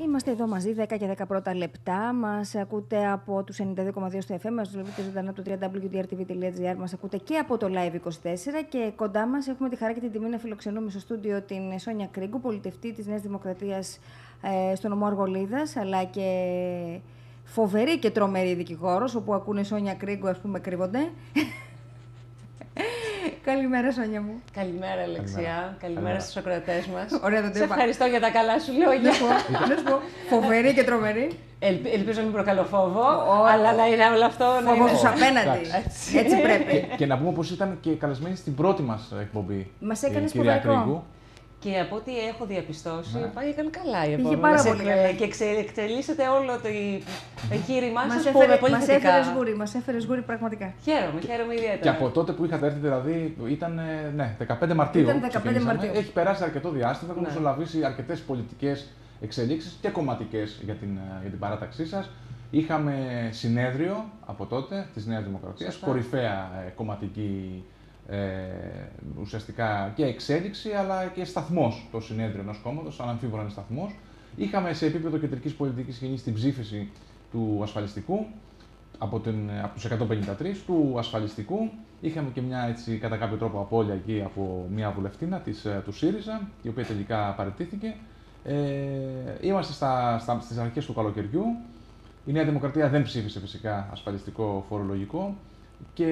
Είμαστε εδώ μαζί 10 και 10 πρώτα λεπτά. Μας ακούτε από τους 92,2 στο FM, μας βλέπετε ζωντανά από το www.drtv.gr, μας ακούτε και από το Live24 και κοντά μας έχουμε τη χαρά και την τιμή να φιλοξενούμε στο στούντιο την Σόνια Κρίγκου, πολιτευτή της Νέας Δημοκρατίας στο νομό Αργολίδας, αλλά και φοβερή και τρομερή δικηγόρος, όπου ακούνε Σόνια Κρίγκου, ας πούμε, κρύβονται. Καλημέρα, Σόνια μου. Καλημέρα, Αλεξία. Καλημέρα στους ακροατές μας. Ωραία, δεν το Σε ευχαριστώ για τα καλά σου λόγια. Να σου πω, φοβερή και τρομερή. Ελπίζω να μην προκαλώ φόβο, αλλά να είναι όλο αυτό. Φόβο τους απέναντι. Έτσι πρέπει. Και να πούμε πως ήταν και καλεσμένη στην πρώτη μας εκπομπή. Μας έκανε κυρία σπουδαϊκό. Κρίγκου. Και από ό,τι έχω διαπιστώσει, πήγαν καλά οι Πήγε επόμενες πάρα πολύ καλά. και εξελίσσεται όλο το εγχείρημά σας που με πολύ θετικά. Μας έφερες γούρι πραγματικά. Χαίρομαι ιδιαίτερα. Και από τότε που είχατε έρθει, δηλαδή, ήταν 15 Μαρτίου. Ήταν 15 ξεκινήσαμε. Μαρτίου. Έχει περάσει αρκετό διάστημα, έχουμε Ναι. μεσολαβήσει αρκετές πολιτικές εξελίξεις και κομματικές για την παράταξή σας. Είχαμε συνέδριο από τότε της Νέας Δημοκρατίας, κορυφαία κομματική ουσιαστικά και εξέλιξη, αλλά και σταθμός το συνέδριο ενός κόμματος, αναμφίβολα είναι σταθμός. Είχαμε σε επίπεδο κεντρικής πολιτικής γεννήσει την ψήφιση του ασφαλιστικού, από τους 153 του ασφαλιστικού. Είχαμε και μια, έτσι, κατά κάποιο τρόπο, απώλεια εκεί από μια βουλευτίνα του ΣΥΡΙΖΑ, η οποία τελικά παραιτήθηκε. Είμαστε στις αρχές του καλοκαιριού. Η Νέα Δημοκρατία δεν ψήφισε φυσικά ασφαλιστικό φορολογικό. Και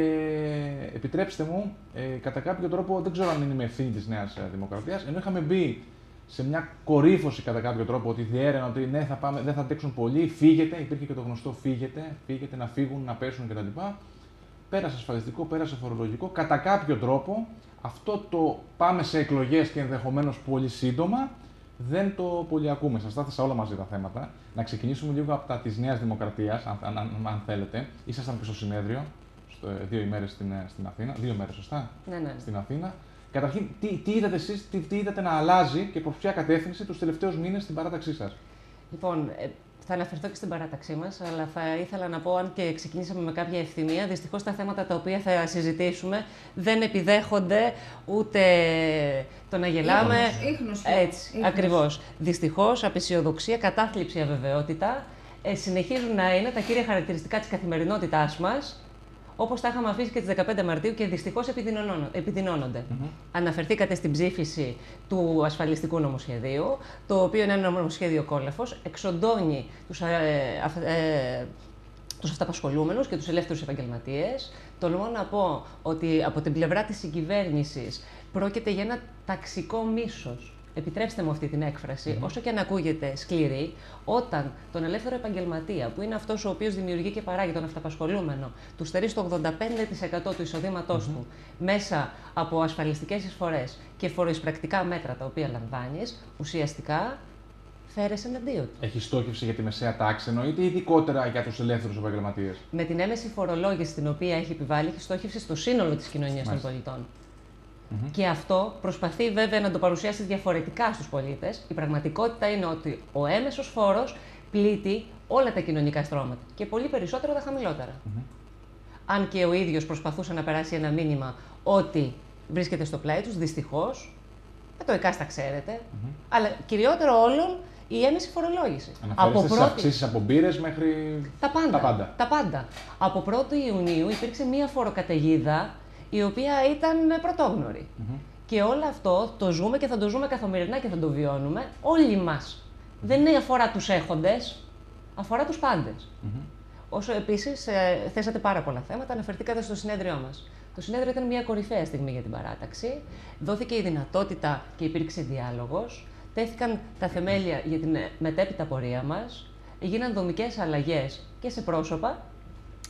επιτρέψτε μου, κατά κάποιο τρόπο, δεν ξέρω αν είναι με ευθύνη της Νέας Δημοκρατίας, ενώ είχαμε μπει σε μια κορύφωση κατά κάποιο τρόπο, ότι διέρευνα ότι ναι, δεν θα αντέξουν πολύ, φύγετε, υπήρχε και το γνωστό φύγετε, να φύγουν, να πέσουν κτλ. Πέρασε ασφαλιστικό, πέρασε φορολογικό. Κατά κάποιο τρόπο, αυτό το πάμε σε εκλογές και ενδεχομένως πολύ σύντομα, δεν το πολύ ακούμε. Σας τα έθεσα όλα μαζί τα θέματα. Να ξεκινήσουμε λίγο από τα της Νέας Δημοκρατίας, αν θέλετε. Ήσασταν και στο συνέδριο. 2 ημέρες στην Αθήνα. 2 ημέρες, σωστά. Ναι. Στην Αθήνα. Καταρχήν, τι είδατε εσείς, τι είδατε να αλλάζει και προς ποια κατεύθυνση τους τελευταίους μήνες στην παράταξή σας? Λοιπόν, θα αναφερθώ και στην παράταξή μας, αλλά θα ήθελα να πω, αν και ξεκινήσαμε με κάποια ευθυμία, δυστυχώς τα θέματα τα οποία θα συζητήσουμε δεν επιδέχονται ούτε το να γελάμε. Ίχνος. Έτσι, ακριβώς. Δυστυχώς, απεσιοδοξία, κατάθλιψη, αβεβαιότητα συνεχίζουν να είναι τα κύρια χαρακτηριστικά της καθημερινότητάς μας, όπως τα είχαμε αφήσει και τις 15 Μαρτίου και δυστυχώς επιδεινώνονται. Αναφερθήκατε στην ψήφιση του ασφαλιστικού νομοσχεδίου, το οποίο είναι ένα νομοσχέδιο κόλαφος, εξοντώνει τους αυταπασχολούμενους και τους ελεύθερους επαγγελματίες. Τολμώ να πω ότι από την πλευρά της συγκυβέρνησης πρόκειται για ένα ταξικό μίσος. Επιτρέψτε μου αυτή την έκφραση, όσο και αν ακούγεται σκληρή, όταν τον ελεύθερο επαγγελματία, που είναι αυτός ο οποίος δημιουργεί και παράγει τον αυταπασχολούμενο, του στερεί στο 85% του εισοδήματός του μέσα από ασφαλιστικές εισφορές και φοροεισπρακτικά μέτρα τα οποία λαμβάνεις, ουσιαστικά φέρεσαι εναντίον του. Έχει στόχευση για τη μεσαία τάξη, εννοείται, ή ειδικότερα για τους ελεύθερους επαγγελματίες? Με την έμεση φορολόγηση την οποία έχει επιβάλει, έχει στόχευση στο σύνολο της κοινωνίας των πολιτών. Και αυτό προσπαθεί βέβαια να το παρουσιάσει διαφορετικά στους πολίτες. Η πραγματικότητα είναι ότι ο έμεσος φόρος πλήττει όλα τα κοινωνικά στρώματα και πολύ περισσότερο τα χαμηλότερα. Αν και ο ίδιος προσπαθούσε να περάσει ένα μήνυμα ότι βρίσκεται στο πλάι τους, δυστυχώς, το ΕΚΑΣ τα ξέρετε, αλλά κυριότερο όλων η έμεση φορολόγηση. Αναφέρεστε στις αυξήσεις από μπύρες μέχρι τα πάντα. Από 1η Ιουνίου υπήρξε μία φοροκαταιγίδα η οποία ήταν πρωτόγνωρη. Και όλο αυτό το ζούμε και θα το ζούμε καθημερινά και θα το βιώνουμε όλοι μας. Δεν είναι αφορά τους έχοντες, αφορά τους πάντες. Όσο επίσης θέσατε πάρα πολλά θέματα, αναφερθήκατε στο συνέδριό μας. Το συνέδριο ήταν μια κορυφαία στιγμή για την παράταξη. Δόθηκε η δυνατότητα και υπήρξε διάλογος. Τέθηκαν τα θεμέλια για την μετέπειτα πορεία μας. Έγιναν δομικές αλλαγές και σε πρόσωπα.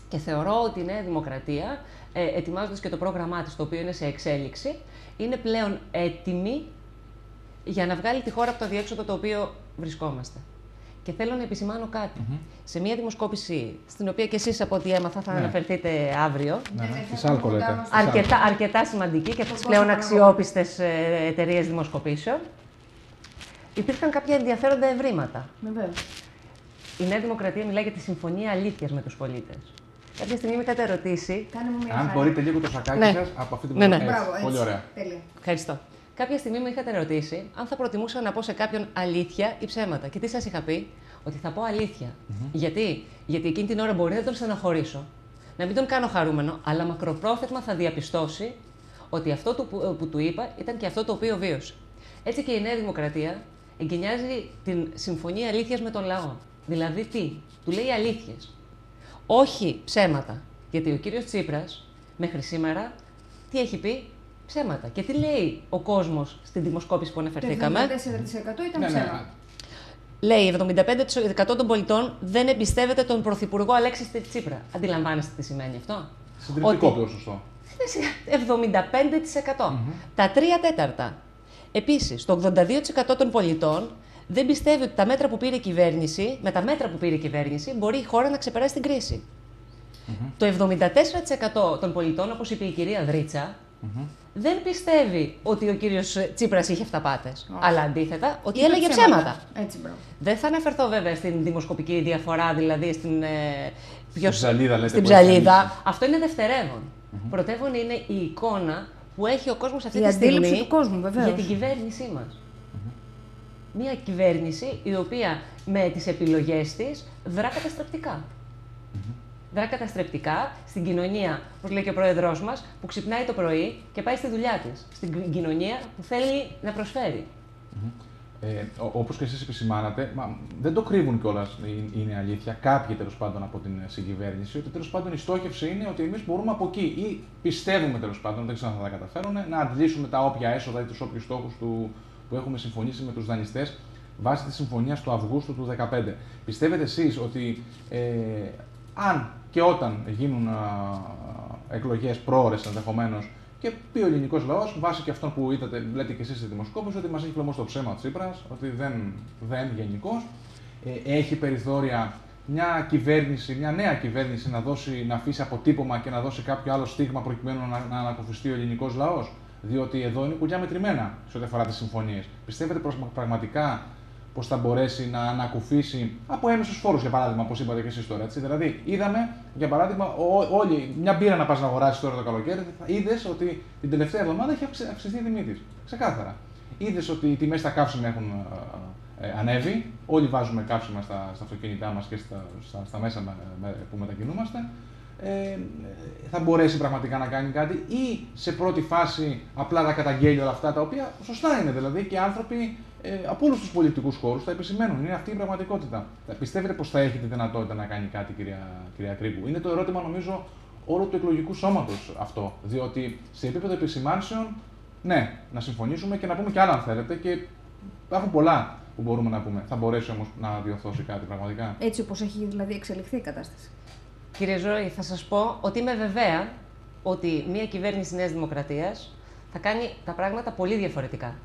Και θεωρώ ότι η Νέα Δημοκρατία, ετοιμάζοντας και το πρόγραμμά της, το οποίο είναι σε εξέλιξη, είναι πλέον έτοιμη για να βγάλει τη χώρα από το αδιέξοδο το οποίο βρισκόμαστε. Και θέλω να επισημάνω κάτι. Σε μια δημοσκόπηση, στην οποία και εσείς από ό,τι έμαθα θα αναφερθείτε αύριο, της Άλκο λέτε. αρκετά σημαντική και από τις πλέον αξιόπιστες εταιρείες δημοσκοπήσεων, υπήρχαν κάποια ενδιαφέροντα ευρήματα. Βεβαίως. Η Νέα Δημοκρατία μιλάει για τη συμφωνία αλήθειας με τους πολίτες. Κάποια στιγμή με είχατε ρωτήσει. Αν μπορείτε λίγο το σακάκι σας από αυτή την Ναι. Πολύ ωραία. Ευχαριστώ. κάποια στιγμή μου είχατε ρωτήσει αν θα προτιμούσα να πω σε κάποιον αλήθεια ή ψέματα. Και τι σας είχα πει? Ότι θα πω αλήθεια. Γιατί? Γιατί εκείνη την ώρα μπορεί να τον στεναχωρήσω, να μην τον κάνω χαρούμενο, αλλά μακροπρόθεσμα θα διαπιστώσει ότι αυτό που του είπα ήταν και αυτό το οποίο βίωσε. Έτσι και η Νέα Δημοκρατία εγκαινιάζει την συμφωνία αλήθειας με τον λαό. Δηλαδή τι? Του λέει αλήθειες. Όχι ψέματα. Γιατί ο κύριος Τσίπρας μέχρι σήμερα τι έχει πει? Ψέματα. Και τι λέει ο κόσμος στην δημοσκόπηση που αναφερθήκαμε? Το 74% ήταν ψέματα. Λέει 75% των πολιτών δεν εμπιστεύεται τον Πρωθυπουργό Αλέξη Τσίπρα. Αντιλαμβάνεστε τι σημαίνει αυτό? Συντριπτικό ποσοστό. 75%. Τα 3/4. Επίσης, το 82% των πολιτών δεν πιστεύει ότι με τα μέτρα που πήρε η κυβέρνηση μπορεί η χώρα να ξεπεράσει την κρίση. Το 74% των πολιτών, όπως είπε η κυρία Δρίτσα, δεν πιστεύει ότι ο κύριος Τσίπρας είχε αυταπάτες. Αλλά αντίθετα, ότι έλεγε ψέματα. Έτσι, μπράβο. Δεν θα αναφερθώ βέβαια στην δημοσκοπική διαφορά, δηλαδή στην ψαλίδα, λέτε, στην ψαλίδα. Αυτό είναι δευτερεύον. Πρωτεύον είναι η εικόνα που έχει ο κόσμος αυτή τη στιγμή αντίληψη του κόσμου, βεβαίως, για την κυβέρνησή μας. Μια κυβέρνηση η οποία με τις επιλογές της δρά καταστρεπτικά. Δρά καταστρεπτικά στην κοινωνία, όπως λέει και ο πρόεδρός μας, που ξυπνάει το πρωί και πάει στη δουλειά της. Στην κοινωνία που θέλει να προσφέρει. Όπως και εσείς επισημάνατε, δεν το κρύβουν κιόλας, είναι αλήθεια, κάποιοι τέλος πάντων από την συγκυβέρνηση, ότι τέλος πάντων η στόχευση είναι ότι εμείς μπορούμε από εκεί ή πιστεύουμε τέλος πάντων, δεν ξέρω αν θα τα καταφέρουν, να αντλήσουμε τα όποια έσοδα ή τους όποιους στόχους που έχουμε συμφωνήσει με τους δανειστές βάσει της συμφωνίας του Αυγούστου του 2015. Πιστεύετε εσείς ότι αν και όταν γίνουν εκλογές πρόωρες ενδεχομένως και πει ο ελληνικός λαός, βάσει και αυτών που είδατε, λέτε και εσείς στη δημοσκόπηση, ότι μας έχει πλωμώσει το ψέμα ο Τσίπρας, ότι δεν γενικώς, έχει περιθώρια μια κυβέρνηση, μια νέα κυβέρνηση να αφήσει αποτύπωμα και να δώσει κάποιο άλλο στίγμα προκειμένου να ανακουφιστεί ο ελληνικός λαός? Διότι εδώ είναι κουλιά μετρημένα σε ό,τι αφορά τις συμφωνίες. Πιστεύετε πραγματικά πως θα μπορέσει να ανακουφίσει από έμεσους φόρους, για παράδειγμα, όπως είπατε και εσείς τώρα? Έτσι. Δηλαδή, είδαμε, για παράδειγμα, μια μπύρα να πας να αγοράσεις τώρα το καλοκαίρι, είδες ότι την τελευταία εβδομάδα έχει αυξηθεί η τιμή της. Ξεκάθαρα. Είδες ότι οι τιμές στα καύσιμα έχουν ανέβει. Όλοι βάζουμε καύσιμα στα αυτοκίνητά μας και στα μέσα που μετακινούμαστε. Θα μπορέσει πραγματικά να κάνει κάτι ή σε πρώτη φάση απλά να καταγγέλει όλα αυτά τα οποία σωστά είναι, δηλαδή και άνθρωποι από όλους τους πολιτικούς χώρους θα επισημαίνουν, είναι αυτή η πραγματικότητα. Πιστεύετε πως θα έχει τη δυνατότητα να κάνει κάτι, κυρία Κρήβου? Είναι το ερώτημα, νομίζω, όλου του εκλογικού σώματος αυτό, διότι σε επίπεδο επισημάνσεων, ναι, να συμφωνήσουμε και να πούμε κι άλλα αν θέλετε και υπάρχουν πολλά που μπορούμε να πούμε. Θα μπορέσει όμως να διορθώσει κάτι πραγματικά? Έτσι όπως έχει δηλαδή εξελιχθεί η κατάσταση. Κύριε Ζωή, θα σας πω ότι είμαι βεβαία ότι μια κυβέρνηση Νέας Δημοκρατίας θα κάνει τα πράγματα πολύ διαφορετικά.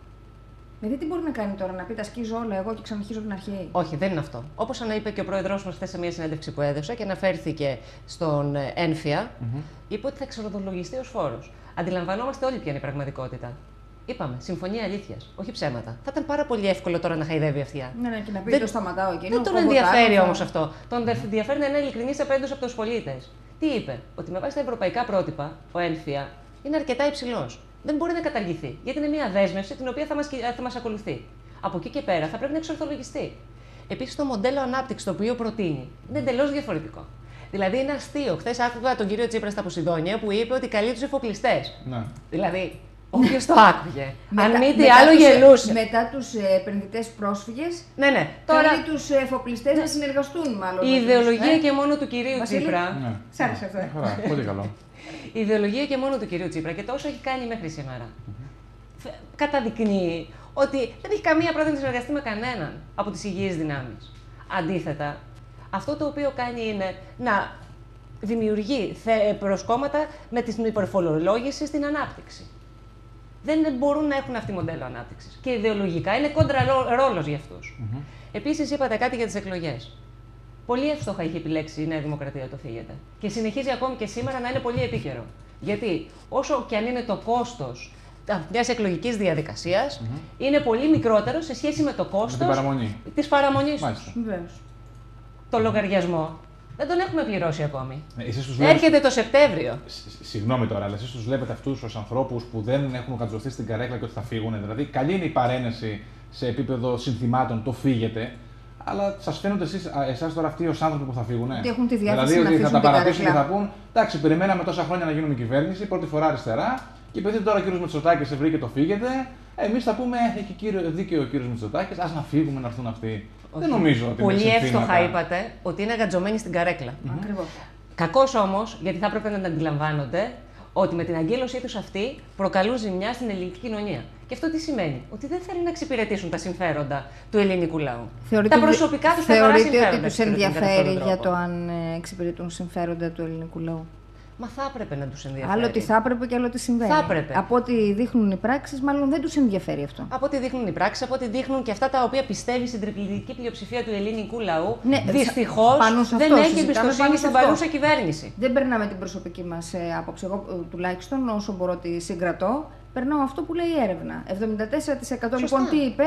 Δηλαδή, τι μπορεί να κάνει τώρα, να πει τα σκίζω όλα εγώ και ξαναρχίζω την αρχή? Όχι, δεν είναι αυτό. Όπως είπε και ο πρόεδρός μας χθες σε μια συνέντευξη που έδωσε και αναφέρθηκε στον ΕΝΦΙΑ, είπε ότι θα εξορθολογιστεί ως φόρος. Αντιλαμβανόμαστε όλοι ποια είναι η πραγματικότητα. Είπαμε, συμφωνία αλήθειας, όχι ψέματα. Θα ήταν πάρα πολύ εύκολο τώρα να χαϊδεύει αυτιά. Ναι, και να πει το σταματάω εκείνο. Δεν τον ενδιαφέρει όμως αυτό. Τον ενδιαφέρει να είναι ειλικρινής απέναντι από τους πολίτες. Τι είπε? Ότι με βάση τα ευρωπαϊκά πρότυπα, ο ΕΝΦΙΑ είναι αρκετά υψηλός. Δεν μπορεί να καταργηθεί, γιατί είναι μια δέσμευση την οποία θα μας ακολουθεί. Από εκεί και πέρα θα πρέπει να εξορθολογιστεί. Επίσης, το μοντέλο ανάπτυξης το οποίο προτείνει είναι εντελώς διαφορετικό. Δηλαδή, είναι αστείο. Χθες άκουγα τον κύριο Τσίπρα στα Ποσειδόνια που είπε ότι καλεί τους εφοπλιστές. Ναι. Δηλαδή, όποιος το άκουγε. Αν μη τι άλλο γελούσε. Μετά τους επενδυτές πρόσφυγες. Ναι. Τώρα καλεί τους εφοπλιστές να συνεργαστούν, μάλλον. Η ιδεολογία και μόνο του κυρίου Τσίπρα. Ναι. Σ' άρεσε αυτό. Πολύ καλό. Η ιδεολογία και μόνο του κυρίου Τσίπρα και τόσο έχει κάνει μέχρι σήμερα καταδεικνύει ότι δεν έχει καμία πρόθεση να συνεργαστεί με κανέναν από τις υγιείς δυνάμεις. Αντίθετα, αυτό το οποίο κάνει είναι να δημιουργεί προσκόμματα με την υπερφορολόγηση στην ανάπτυξη. Δεν μπορούν να έχουν αυτή μοντέλο ανάπτυξης. Και ιδεολογικά είναι κόντρα ρόλος για αυτούς. Επίσης, είπατε κάτι για τις εκλογές. Πολύ εύστοχα είχε επιλέξει η Νέα Δημοκρατία το φύγετε. Και συνεχίζει ακόμη και σήμερα να είναι πολύ επίκαιρο. Γιατί όσο και αν είναι το κόστος μιας εκλογικής διαδικασίας, είναι πολύ μικρότερο σε σχέση με το κόστος της παραμονής. Μάλιστα. Το λογαριασμό Δεν τον έχουμε πληρώσει ακόμη. Έρχεται Έρχεται το Σεπτέμβριο. Συγγνώμη τώρα, αλλά εσείς τους βλέπετε αυτούς τους ανθρώπους που δεν έχουν κατζωθεί στην καρέκλα και ότι θα φύγουν. Δηλαδή, καλή είναι η παρένεση σε επίπεδο συνθημάτων, το φύγετε. Αλλά σας φαίνονται εσάς τώρα αυτοί ως άνθρωποι που θα φύγουν. Ότι έχουν τη διάθεση δηλαδή, να ότι θα τα αφήσουν την παρατήσουν και καρέκλα. θα πούν: εντάξει, περιμέναμε τόσα χρόνια να γίνουμε κυβέρνηση, πρώτη φορά αριστερά. Και επειδή τώρα ο κύριος Μητσοτάκης σε βρήκε το φύγετε, εμείς θα πούμε: έχει δίκαιο ο κύριος Μητσοτάκης, ας να φύγουμε να έρθουν αυτοί. Δεν νομίζω ότι Πολύ με εύστοχα συνθήματα. είπατε ότι είναι γατζωμένοι στην καρέκλα. Ακριβώς. Κακώς όμως, γιατί θα έπρεπε να τα αντιλαμβάνονται, ότι με την αγκύλωσή τους αυτή προκαλούν ζημιά στην ελληνική κοινωνία. Και αυτό τι σημαίνει? Ότι δεν θέλουν να εξυπηρετήσουν τα συμφέροντα του ελληνικού λαού. Τα προσωπικά τους καθαρά θεωρείτε συμφέροντα. ότι τους εξυπηρετούν κατά αυτόν ενδιαφέρει τον για τρόπο. το αν εξυπηρετούν συμφέροντα του ελληνικού λαού? Μα θα έπρεπε να τους ενδιαφέρει. Άλλο τι θα έπρεπε και άλλο τι συμβαίνει. Θα έπρεπε. Από ό,τι δείχνουν οι πράξεις, μάλλον δεν τους ενδιαφέρει αυτό. Από ό,τι δείχνουν οι πράξεις, από ό,τι δείχνουν και αυτά τα οποία πιστεύει στην τριπληκτική πλειοψηφία του ελληνικού λαού, Ναι, δυστυχώς πάνω σε δεν αυτό, έχει συζητάμε εμπιστοσύνη πάνω σε στην αυτό. παρούσα κυβέρνηση. Δεν περνάμε την προσωπική μας άποψη. Εγώ τουλάχιστον όσο μπορώ τη συγκρατώ, περνάω αυτό που λέει η έρευνα. 74% λοιπόν τι είπε?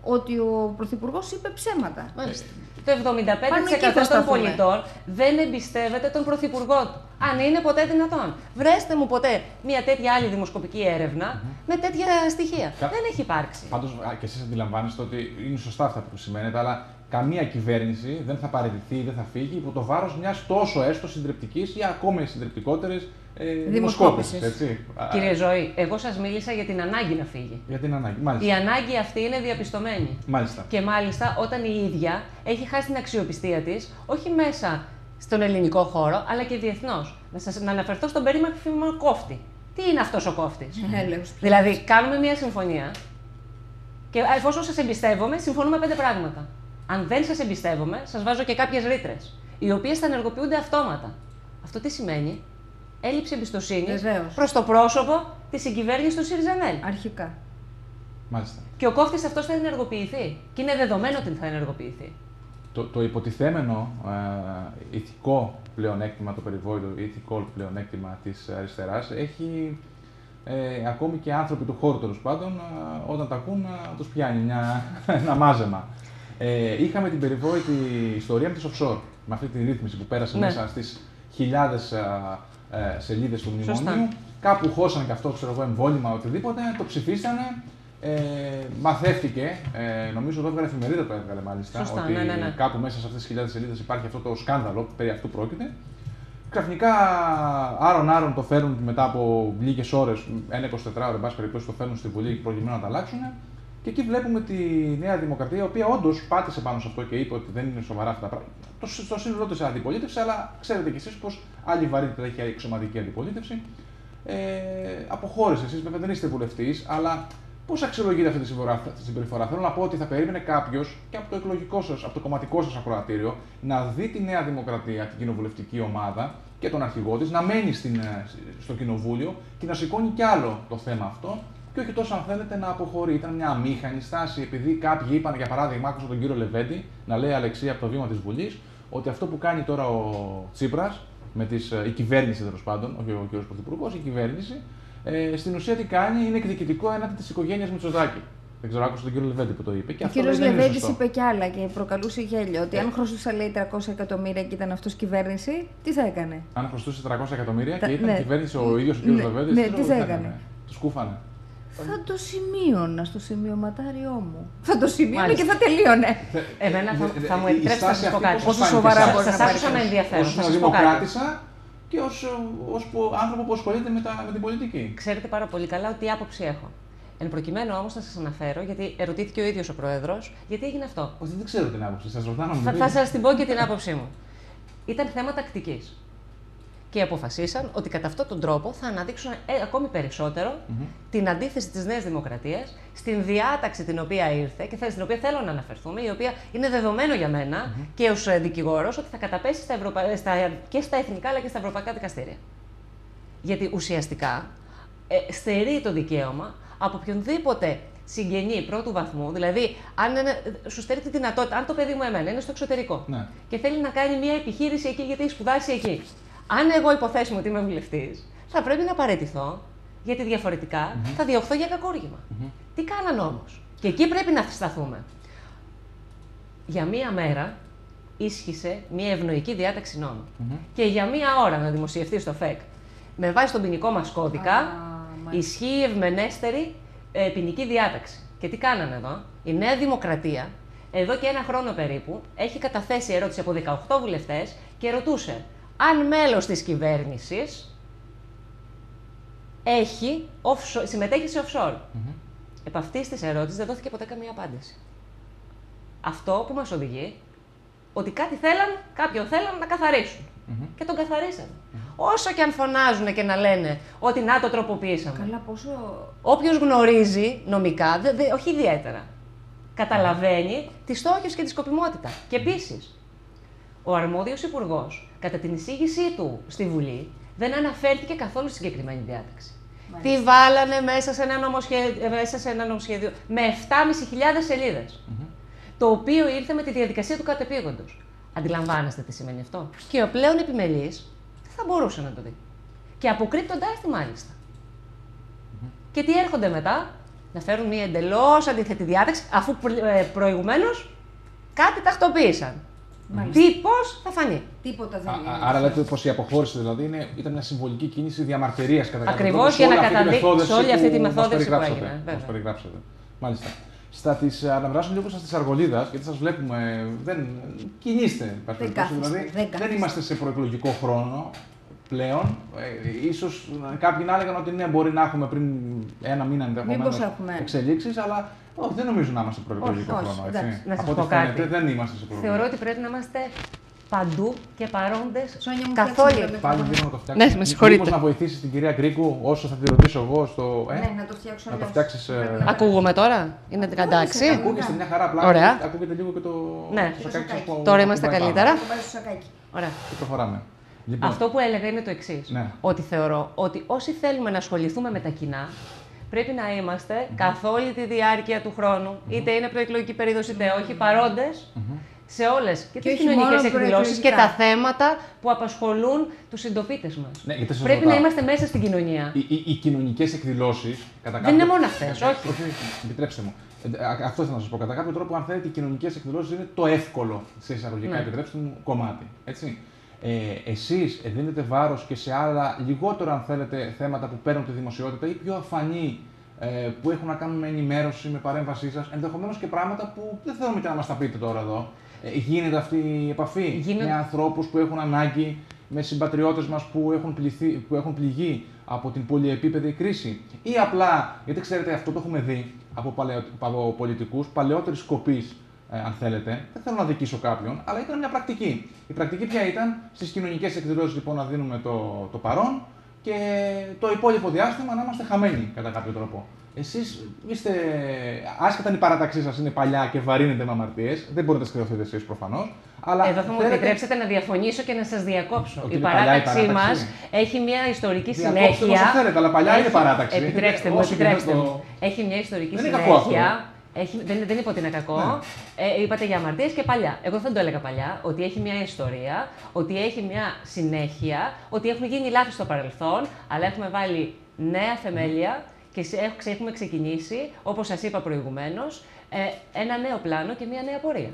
Ότι ο Πρωθυπουργός είπε ψέματα. Μάλιστα. Το Πάνω εκεί 75% θα των σταθούμε. πολιτών δεν εμπιστεύεται τον Πρωθυπουργό του. Αν είναι ποτέ δυνατόν. Βρέστε μου ποτέ μια τέτοια άλλη δημοσκοπική έρευνα με τέτοια στοιχεία. Δεν έχει υπάρξει. Πάντως, και εσείς αντιλαμβάνεστε ότι είναι σωστά αυτά που σημαίνετε, αλλά καμία κυβέρνηση δεν θα παραιτηθεί ή δεν θα φύγει υπό το βάρος μιας τόσο έστω συντριπτικής ή ακόμη συντριπτικότερης δημοσκόπησης. Έτσι. Κύριε Ζωή, εγώ σας μίλησα για την ανάγκη να φύγει. Για την ανάγκη. Μάλιστα. Η ανάγκη αυτή είναι διαπιστωμένη. Μάλιστα. Και μάλιστα όταν η ίδια έχει χάσει την αξιοπιστία της, όχι μέσα στον ελληνικό χώρο, αλλά και διεθνώς. Να αναφερθώ στον περίμαχο κόφτη. Τι είναι αυτός ο κόφτης? Δηλαδή, κάνουμε μια συμφωνία και εφόσον σας εμπιστεύομαι, συμφωνούμε 5 πράγματα. Αν δεν σας εμπιστεύομαι, σας βάζω και κάποιες ρήτρες, οι οποίες θα ενεργοποιούνται αυτόματα. Αυτό τι σημαίνει? Έλλειψη εμπιστοσύνης προς το πρόσωπο της συγκυβέρνησης του ΣΥΡΙΖΑ. Αρχικά. Μάλιστα. Και ο κόφτης αυτός θα ενεργοποιηθεί. Και είναι δεδομένο ότι θα ενεργοποιηθεί. Το υποτιθέμενο ηθικό πλεονέκτημα, το περιβόητο ηθικό πλεονέκτημα της αριστεράς έχει ακόμη και άνθρωποι του χώρου τέλος πάντων, όταν τα ακούν, τους πιάνει ένα μάζεμα. Είχαμε την περιβόητη ιστορία με τις offshore, με αυτή τη ρύθμιση που πέρασε μέσα στις χιλιάδες σελίδες του μνημονίου. Σωστά. Κάπου χώσανε και αυτό, ξέρω εγώ, εμβόλυμα, οτιδήποτε, το ψηφίσανε. Μαθεύτηκε, νομίζω το έβγαλε εφημερίδα, το έβγαλε μάλιστα, Σωστά, ότι ναι. κάπου μέσα σε αυτές τις χιλιάδες σελίδες υπάρχει αυτό το σκάνδαλο, περί αυτού πρόκειται. Ξαφνικά άρον-άρον το φέρνουν μετά από λίγες ώρες, 1-24 ώρες, εν πάση περιπτώσει, το φέρνουν στη Βουλή προκειμένου να τα αλλάξουν. Και εκεί βλέπουμε τη Νέα Δημοκρατία, η οποία όντως πάτησε πάνω σε αυτό και είπε ότι δεν είναι σοβαρά αυτά τα πράγματα. Στο σύνολό της αντιπολίτευση, αλλά ξέρετε κι εσείς πως άλλη βαρύτητα έχει η εξωματική αντιπολίτευση. Αποχώρησε εσείς, βέβαια δεν είστε βουλευτής, αλλά πώς αξιολογείτε αυτή τη συμπεριφορά? Θέλω να πω ότι θα περίμενε κάποιος και από το εκλογικό σας, από το κομματικό σας ακροατήριο, να δει τη Νέα Δημοκρατία, την κοινοβουλευτική ομάδα και τον αρχηγό της, να μένει στο κοινοβούλιο και να σηκώνει κι άλλο το θέμα αυτό. Και όχι τόσο, αν θέλετε, να αποχωρεί. Ήταν μια αμήχανη στάση, επειδή κάποιοι είπαν, για παράδειγμα, άκουσα τον κύριο Λεβέντη να λέει Αλεξία από το βήμα της Βουλής, ότι αυτό που κάνει τώρα ο Τσίπρας, η κυβέρνηση τέλος πάντων, όχι ο κύριος Πρωθυπουργός, η κυβέρνηση, στην ουσία τι κάνει, είναι εκδικητικό έναντι της οικογένειας Μητσοτάκη. Δεν ξέρω, άκουσα τον κύριο Λεβέντη που το είπε. Ο κύριος Λεβέντης είπε κι άλλα και προκαλούσε γέλιο. Ότι αν χρωστούσε, λέει, 300 εκατομμύρια και ήταν αυτός κυβέρνηση, τι θα έκανε? Αν χρωστούσε 300 εκατομμύρια και ήταν κυβέρνηση ο ίδιος ο κύριος Λεβέντης, τι θα έκανε? Του σκούφανε. Θα το σημείωνα στο σημειωματάριό μου. Θα το σημείωνε και θα τελείωνε. Εμένα θα μου επιτρέψετε να σας πω κάτι. Πόσο σοβαρά μπορεί να Σας άκουσα με ενδιαφέρον. Ως δημοκράτησα και ως άνθρωπο που ασχολείται με την πολιτική. Ξέρετε πάρα πολύ καλά ότι άποψη έχω. Εν προκειμένου όμως να σας αναφέρω, γιατί ερωτήθηκε ο ίδιος ο Πρόεδρος, γιατί έγινε αυτό. Όχι, δεν ξέρω την άποψη. Σας ρωτάω να μου Θα σας την πω και την άποψή μου. Ήταν θέμα τακτικής. Και αποφασίσαν ότι κατά αυτόν τον τρόπο θα αναδείξουν ακόμη περισσότερο την αντίθεση της Νέας Δημοκρατίας στην διάταξη την οποία ήρθε και στην οποία θέλω να αναφερθούμε, η οποία είναι δεδομένο για μένα και ως δικηγόρος ότι θα καταπέσει και στα εθνικά αλλά και στα ευρωπαϊκά δικαστήρια. Γιατί ουσιαστικά στερεί το δικαίωμα από οποιονδήποτε συγγενή πρώτου βαθμού, δηλαδή αν σου στερεί τη δυνατότητα, αν το παιδί μου εμένα είναι στο εξωτερικό και θέλει να κάνει μια επιχείρηση εκεί γιατί έχει σπουδάσει εκεί. Αν εγώ υποθέσουμε ότι είμαι βουλευτής, θα πρέπει να παραιτηθώ, γιατί διαφορετικά θα διωχθώ για κακούργημα. Τι κάναν όμως? Και εκεί πρέπει να σταθούμε. Για μία μέρα ίσχυσε μια ευνοϊκή διάταξη νόμου. Και για μία ώρα να δημοσιευτεί στο ΦΕΚ, με βάση τον ποινικό μας κώδικα, ισχύει η ευμενέστερη ποινική διάταξη. Και τι κάνανε εδώ? Η Νέα Δημοκρατία, εδώ και 1 χρόνο περίπου, έχει καταθέσει ερώτηση από 18 βουλευτές και ρωτούσε αν μέλος της κυβέρνησης συμμετέχει σε offshore. Επ' αυτής της ερώτησης δεν δόθηκε ποτέ καμία απάντηση. Αυτό που μας οδηγεί ότι κάποιον θέλαν να καθαρίσουν. Και τον καθαρίσανε. Όσο και αν φωνάζουν και να λένε ότι να το τροποποιήσαμε. Καλά, πόσο... Όποιος γνωρίζει νομικά, όχι ιδιαίτερα, καταλαβαίνει τη στόχευση και τη σκοπιμότητα. Και επίσης, ο αρμόδιος υπουργός, κατά την εισήγησή του στη Βουλή, δεν αναφέρθηκε καθόλου στη συγκεκριμένη διάταξη. Τι βάλανε μέσα σε ένα νομοσχέδιο με 7.500 σελίδες. Το οποίο ήρθε με τη διαδικασία του κατεπήγοντος. Αντιλαμβάνεστε τι σημαίνει αυτό? Και ο πλέον επιμελής δεν θα μπορούσε να το δει. Και αποκρύπτοντάς τη μάλιστα. Και τι έρχονται μετά? Να φέρουν μια εντελώς αντίθετη διάταξη, αφού προηγουμένως κάτι τακτοποίησαν. Τι, πώς, θα φανεί. Τίποτα δεν είναι. Άρα λέτε πως η αποχώρηση δηλαδή ήταν μια συμβολική κίνηση διαμαρτυρίας κατά κάποιο τρόπο. Ακριβώς, για να καταδείξει όλη αυτή τη μεθόδευση που έγινε. Όπως περιγράψατε. Μάλιστα. Αναβράσουμε λίγο στις Αργολίδας, γιατί σας βλέπουμε, δεν κινείστε. Δεν είμαστε σε προεκλογικό χρόνο πλέον. Ίσως κάποιοι να έλεγαν ότι ναι, μπορεί να έχουμε πριν 1 μήνα ενδεχομένως εξελίξεις, αλλά όχι, δεν νομίζω να είμαστε σε προεκλογικό χρόνο. Έτσι. Να σας πω κάτι. Δεν είμαστε σε προεκλογικό. Θεωρώ ότι πρέπει να είμαστε παντού και παρόντες καθ' όλη. Πάλι δεν να το φτιάξουμε. Ναι, με συγχωρείτε. Μήπως να βοηθήσεις την κυρία Γκρίκου όσο θα τη ρωτήσω εγώ στο. Ναι, να το φτιάξω. Να το φτιάξεις. Ακούγομαι τώρα, είναι εντάξει. Ακούγεστε μια χαρά απλά. Ωραία. Ακούγεται λίγο και το. Ναι. Σακάκι. Τώρα είμαστε καλύτερα. Ωραία. Και προχωράμε. Λοιπόν, αυτό που έλεγα είναι το εξής. Ναι. Ότι θεωρώ ότι όσοι θέλουμε να ασχοληθούμε με τα κοινά, πρέπει να είμαστε καθ' όλη τη διάρκεια του χρόνου, είτε είναι προεκλογική περίοδος είτε όχι, παρόντες σε όλες και τις κοινωνικές εκδηλώσεις και τα θέματα που απασχολούν τους συντοπίτες μας. Ναι, πρέπει να είμαστε μέσα στην κοινωνία. Οι κοινωνικές εκδηλώσεις. Δεν είναι μόνο αυτές, όχι. Επιτρέψτε μου. Αυτό θέλω να σας πω. Κατά κάποιο τρόπο, αν θέλετε, οι κοινωνικές εκδηλώσεις είναι το εύκολο σε εισαγωγικά, επιτρέψτε μου, κομμάτι. Έτσι. Εσείς δίνετε βάρος και σε άλλα λιγότερο, αν θέλετε, θέματα που παίρνουν τη δημοσιότητα ή πιο αφανή που έχουν να κάνουν με ενημέρωση, με παρέμβασή σας, ενδεχομένως και πράγματα που δεν θέλουμε και να μας τα πείτε τώρα εδώ. Γίνεται αυτή η επαφή με ανθρώπους που έχουν ανάγκη, με συμπατριώτες μας που έχουν πληγεί από την πολυεπίπεδη κρίση, ή απλά, γιατί ξέρετε αυτό το έχουμε δει από πολιτικούς παλαιότερης σκοπής, αν θέλετε, δεν θέλω να δικήσω κάποιον, αλλά ήταν μια πρακτική. Η πρακτική ποια ήταν? Στις κοινωνικές εκδηλώσεις λοιπόν να δίνουμε το παρόν και το υπόλοιπο διάστημα να είμαστε χαμένοι κατά κάποιο τρόπο. Εσείς είστε, άσχετα αν η παράταξή σας είναι παλιά και βαρύνετε με αμαρτίες, δεν μπορείτε να σκεφτείτε εσείς προφανώς. Αλλά εδώ θα μου επιτρέψετε να διαφωνήσω και να σας διακόψω. Η παράταξή μας έχει μια ιστορική συνέχεια. Όσο θέλετε, αλλά παλιά είναι παράταξη. Επιτρέψτε μου. Έχει μια ιστορική συνέχεια. Δεν είπα ότι είναι κακό. Είπατε για αμαρτίες και παλιά. Εγώ δεν το έλεγα παλιά, ότι έχει μια ιστορία, ότι έχει μια συνέχεια, ότι έχουν γίνει λάθη στο παρελθόν, αλλά έχουμε βάλει νέα θεμέλια και έχουμε ξεκινήσει, όπως σας είπα προηγουμένως, ένα νέο πλάνο και μια νέα πορεία.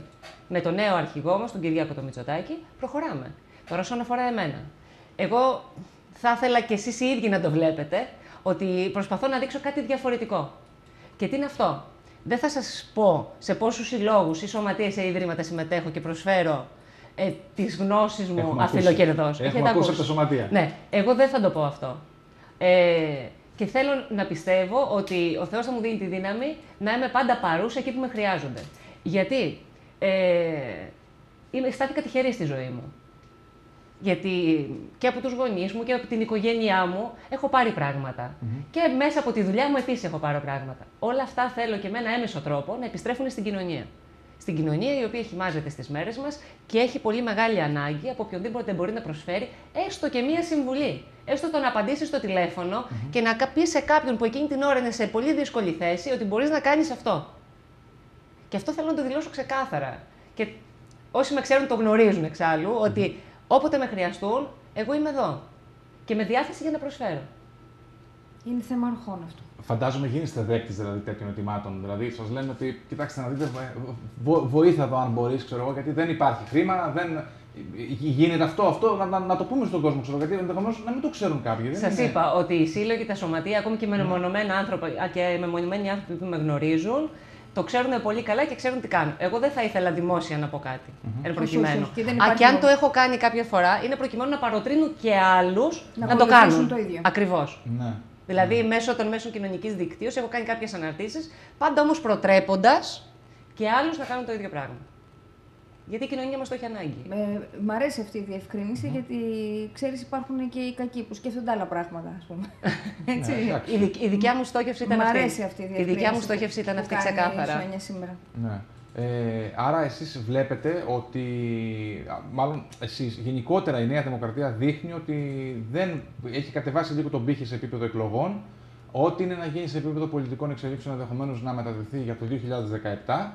Με τον νέο αρχηγό μας, τον Κυριάκο το Μητσοτάκη, προχωράμε. Τώρα, όσον αφορά εμένα, εγώ θα ήθελα και εσείς οι ίδιοι να το βλέπετε, ότι προσπαθώ να δείξω κάτι διαφορετικό. Και τι είναι αυτό? Δεν θα σας πω σε πόσους συλλόγους ή σωματείες ή ιδρύματα συμμετέχω και προσφέρω τις γνώσεις μου αφιλοκερδώς. Έχουμε ακούσει από τα σωματεία. Ναι, εγώ δεν θα το πω αυτό. Και θέλω να πιστεύω ότι ο Θεός θα μου δίνει τη δύναμη να είμαι πάντα παρούσα εκεί που με χρειάζονται. Γιατί στάθηκα τυχερή στη ζωή μου. Γιατί και από τους γονείς μου και από την οικογένειά μου έχω πάρει πράγματα. Και μέσα από τη δουλειά μου επίσης έχω πάρει πράγματα. Όλα αυτά θέλω και με ένα έμεσο τρόπο να επιστρέφουν στην κοινωνία. Στην κοινωνία η οποία χυμάζεται στις μέρες μας και έχει πολύ μεγάλη ανάγκη από οποιονδήποτε μπορεί να προσφέρει έστω και μία συμβουλή. Έστω το να απαντήσει στο τηλέφωνο και να πει σε κάποιον που εκείνη την ώρα είναι σε πολύ δύσκολη θέση ότι μπορείς να κάνεις αυτό. Και αυτό θέλω να το δηλώσω ξεκάθαρα. Και όσοι με ξέρουν το γνωρίζουν εξάλλου, ότι όποτε με χρειαστούν, εγώ είμαι εδώ. Και με διάθεση για να προσφέρω. Είναι θέμα αρχών αυτό. Φαντάζομαι γίνεστε δέκτης δηλαδή τέτοιων ετοιμάτων. Δηλαδή, σας λένε ότι κοιτάξτε να δείτε, βοήθα εδώ αν μπορείς, ξέρω εγώ, γιατί δεν υπάρχει χρήμα, δεν. Γίνεται αυτό να το πούμε στον κόσμο, ξέρω, γιατί ενδεχομένως να μην το ξέρουν κάποιοι. Σας είπα ότι οι σύλλογοι, τα σωματεία, ακόμη και με μεμονωμένα άνθρωποι και μεμονωμένοι άνθρωποι που με γνωρίζουν, το ξέρουν πολύ καλά και ξέρουν τι κάνουν. Εγώ δεν θα ήθελα δημόσια να πω κάτι. Εν προκειμένου. Και αν το έχω κάνει κάποια φορά, είναι προκειμένου να παροτρύνουν και άλλους να το κάνουν. Ακριβώς. Ναι. Δηλαδή, μέσω των μέσων κοινωνικής δικτύωσης έχω κάνει κάποιες αναρτήσεις, πάντα όμως προτρέποντας και άλλους να κάνουν το ίδιο πράγμα. Γιατί η κοινωνία μας το έχει ανάγκη. Μ' αρέσει αυτή η διευκρίνηση, γιατί ξέρεις, υπάρχουν και οι κακοί που σκέφτονται άλλα πράγματα, ας πούμε. Έτσι. Η δικιά μου στόχευση ήταν αυτή. Μ' αρέσει αυτή η διευκρίνηση. Η δικιά μου στόχευση ήταν αυτή, ξεκάθαρα. Σήμερα. Ναι. Άρα εσείς βλέπετε ότι, μάλλον εσείς, γενικότερα η Νέα Δημοκρατία δείχνει ότι δεν έχει κατεβάσει λίγο τον πύχη σε επίπεδο εκλογών, ό,τι είναι να γίνει σε επίπεδο πολιτικών εξελίξεων ενδεχομένως να μεταδοθεί για το 2017.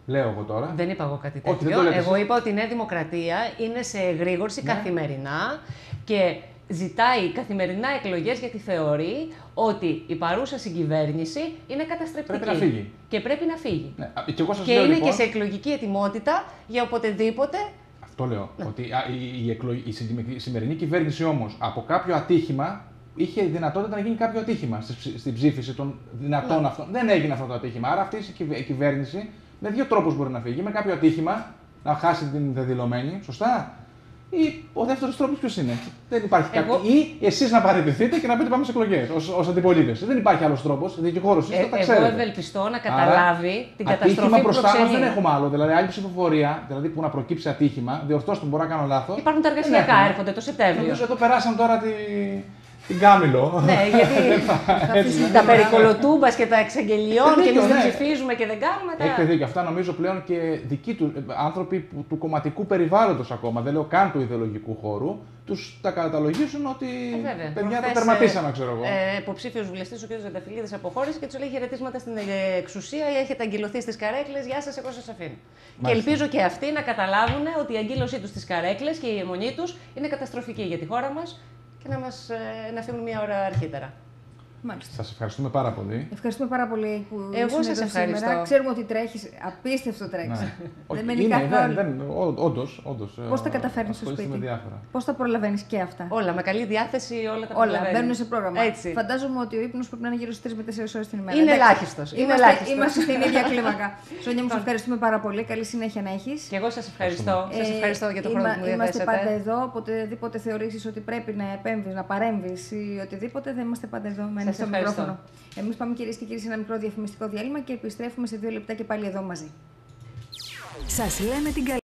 Λέω εγώ τώρα. Δεν είπα εγώ κάτι τέτοιο. Εγώ είπα ότι η Νέα Δημοκρατία είναι σε εγρήγορση καθημερινά και ζητάει καθημερινά εκλογές γιατί θεωρεί ότι η παρούσα συγκυβέρνηση είναι καταστρεπτική. Πρέπει να φύγει. Και πρέπει να φύγει. Ναι. Και είναι λοιπόν, και σε εκλογική ετοιμότητα για οποτεδήποτε. Αυτό λέω. Ότι η σημερινή κυβέρνηση όμως από κάποιο ατύχημα είχε δυνατότητα να γίνει κάποιο ατύχημα στην ψήφιση των δυνατών αυτών. Δεν έγινε αυτό το ατύχημα. Άρα αυτή η κυβέρνηση με δύο τρόπους μπορεί να φύγει. Με κάποιο ατύχημα, να χάσει την δεδηλωμένη, σωστά. Ή ο δεύτερος τρόπος ποιος είναι. Δεν υπάρχει κάποιο. Ή εσείς να παραιτηθείτε και να πείτε πάμε σε εκλογές ως αντιπολίτες. Δεν υπάρχει άλλος τρόπος. Δικηγόρος είστε, τα ξέρετε. Εγώ ευελπιστώ να καταλάβει την καταστροφή ατύχημα που μπροστά μας προξενεί. δεν έχουμε άλλο. Δηλαδή, άλλη ψηφοφορία, δηλαδή που να προκύψει ατύχημα, διορθώστε, μπορώ να κάνω λάθος. Υπάρχουν τα εργασιακά, έρχονται το Σεπτέμβριο. Νομίζω εδώ περάσαμε τώρα την Κάμιλο. Ναι, γιατί τα περικολοτούμπας και τα εξαγγελιών και εμείς δεν ψηφίζουμε και δεν κάνουμε τα. Έχετε δίκιο. Αυτά νομίζω πλέον και δικοί του άνθρωποι του κομματικού περιβάλλοντος ακόμα, δεν λέω καν του ιδεολογικού χώρου, τους τα καταλογίζουν ότι παιδιά το τερματίσαμε, ξέρω εγώ. Υποψήφιος βουλευτής ο κ. Ζανταφυλλίδης αποχώρησε και τους λέει χαιρετίσματα στην εξουσία ή έχετε αγκυλωθεί στις καρέκλες, γεια σας, εγώ σας αφήνω. Μάλιστα. Και ελπίζω και αυτοί να καταλάβουν ότι η αγκύλωσή τους στις καρέκλες και η αιμονή τους είναι καταστροφική για τη χώρα μας και να φύγουν μια ώρα αρχίτερα. Μάλιστα. Σας ευχαριστούμε πάρα πολύ. Ευχαριστούμε πάρα πολύ που εγώ σας ευχαριστώ. Σήμερα. Ξέρουμε ότι τρέχεις, απίστευτο τρέχεις. Ναι. Δεν μένει καθόλου. Όντως. Πώς τα καταφέρνεις στο σπίτι, πώς τα προλαβαίνεις και αυτά. Όλα, με καλή διάθεση, όλα τα προλαβαίνεις. Όλα, μπαίνουν σε πρόγραμμα. Έτσι. Φαντάζομαι ότι ο ύπνος πρέπει να είναι γύρω στις 3 με 4 ώρες την ημέρα. Είναι ελάχιστος. Είμαστε στην ίδια κλίμακα. Σόνια μου, σε ευχαριστούμε πάρα πολύ. Καλή συνέχεια να έχεις. Και εγώ σας ευχαριστώ. Σας ευχαριστώ για τον χρόνο που μου διαθέσατε. Είμαστε πάντα εδώ. Οποτεδήποτε θεωρήσεις ότι πρέπει να επέμβεις, να παρέμβεις ή οτιδήποτε, δεν είμαστε πάντα εδώ με ανοιχτό μικρόφωνο. Εμείς πάμε, κυρίες και κύριοι, σε ένα μικρό διαφημιστικό διάλειμμα και επιστρέφουμε σε 2 λεπτά και πάλι εδώ μαζί. Σας λέμε την καλή.